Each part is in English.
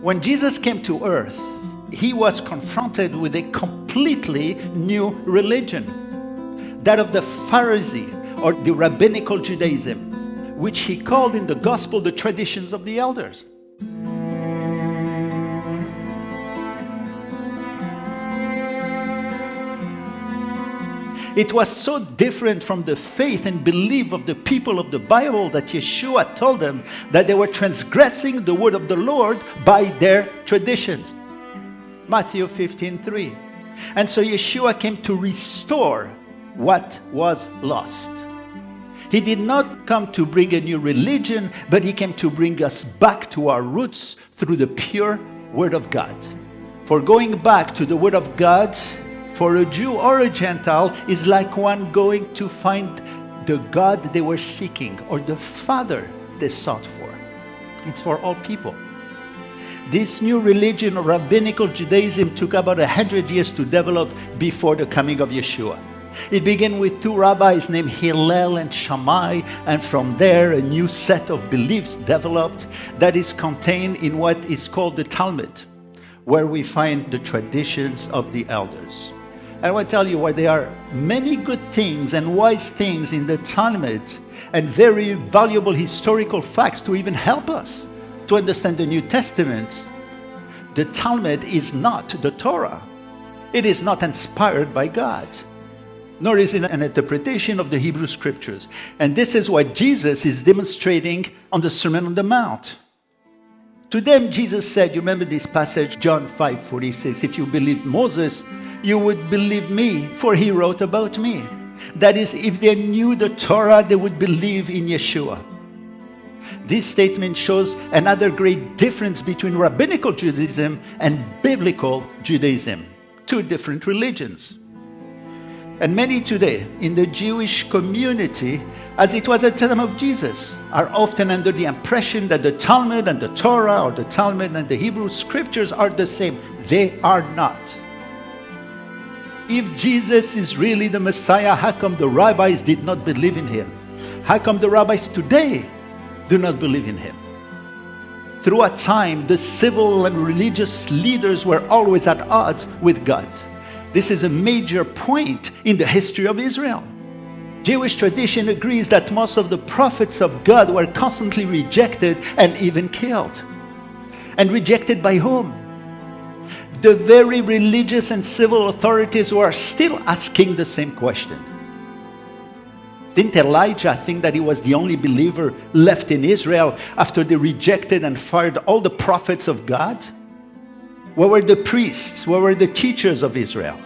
When Jesus came to earth, he was confronted with a completely new religion, that of the Pharisee or the rabbinical Judaism, which he called in the gospel the traditions of the elders. It was so different from the faith and belief of the people of the Bible that Yeshua told them that they were transgressing the word of the Lord by their traditions. Matthew 15:3. And so Yeshua came to restore what was lost. He did not come to bring a new religion, but he came to bring us back to our roots through the pure word of God. For going back to the word of God, for a Jew or a Gentile, is like one going to find the God they were seeking or the Father they sought for. It's for all people. This new religion, rabbinical Judaism, took about 100 years to develop before the coming of Yeshua. It began with two rabbis named Hillel and Shammai, and from there a new set of beliefs developed that is contained in what is called the Talmud, where we find the traditions of the elders. I want to tell you why there are many good things and wise things in the Talmud and very valuable historical facts to even help us to understand the New Testament. The Talmud is not the Torah. It is not inspired by God, nor is it an interpretation of the Hebrew Scriptures. And this is what Jesus is demonstrating on the Sermon on the Mount. To them, Jesus said, you remember this passage, John 5:46, if you believe Moses, you would believe me, for he wrote about me. That is, if they knew the Torah, they would believe in Yeshua. This statement shows another great difference between rabbinical Judaism and biblical Judaism, two different religions. And many today in the Jewish community, as it was at the time of Jesus, are often under the impression that the Talmud and the Torah, or the Talmud and the Hebrew Scriptures are the same. They are not. If Jesus is really the Messiah, how come the rabbis did not believe in him? How come the rabbis today do not believe in him? Throughout time, the civil and religious leaders were always at odds with God. This is a major point in the history of Israel. Jewish tradition agrees that most of the prophets of God were constantly rejected and even killed. And rejected by whom? The very religious and civil authorities who are still asking the same question. Didn't Elijah think that he was the only believer left in Israel after they rejected and fired all the prophets of God? Where were the priests? Where were the teachers of Israel?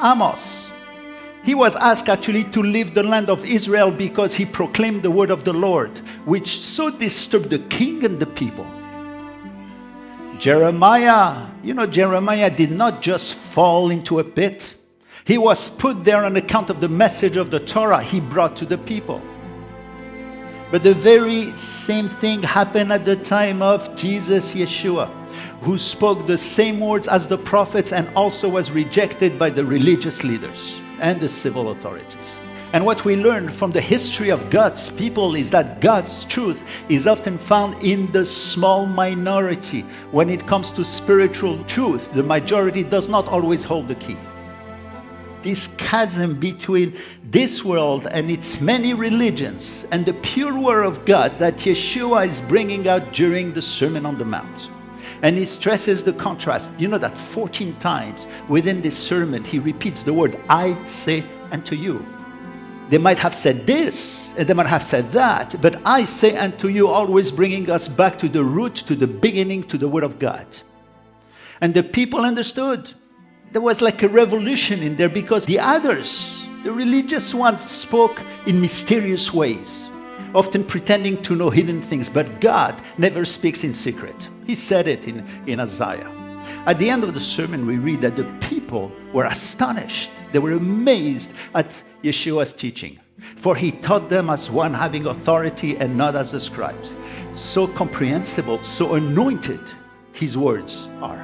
Amos. He was asked actually to leave the land of Israel because he proclaimed the word of the Lord, which so disturbed the king and the people. Jeremiah, Jeremiah did not just fall into a pit. He was put there on account of the message of the Torah he brought to the people. But the very same thing happened at the time of Jesus, Yeshua, who spoke the same words as the prophets and also was rejected by the religious leaders and the civil authorities. And what we learn from the history of God's people is that God's truth is often found in the small minority. When it comes to spiritual truth, the majority does not always hold the key. This chasm between this world and its many religions and the pure word of God that Yeshua is bringing out during the Sermon on the Mount. And he stresses the contrast. You know that 14 times within this sermon, he repeats the word, I say unto you. They might have said this, and they might have said that, but I say unto you, always bringing us back to the root, to the beginning, to the word of God. And the people understood. There was like a revolution in there because the others, the religious ones, spoke in mysterious ways, often pretending to know hidden things, but God never speaks in secret. He said it in Isaiah. At the end of the sermon, we read that the people were astonished. They were amazed at Yeshua's teaching, for he taught them as one having authority and not as the scribes. So comprehensible, so anointed his words are.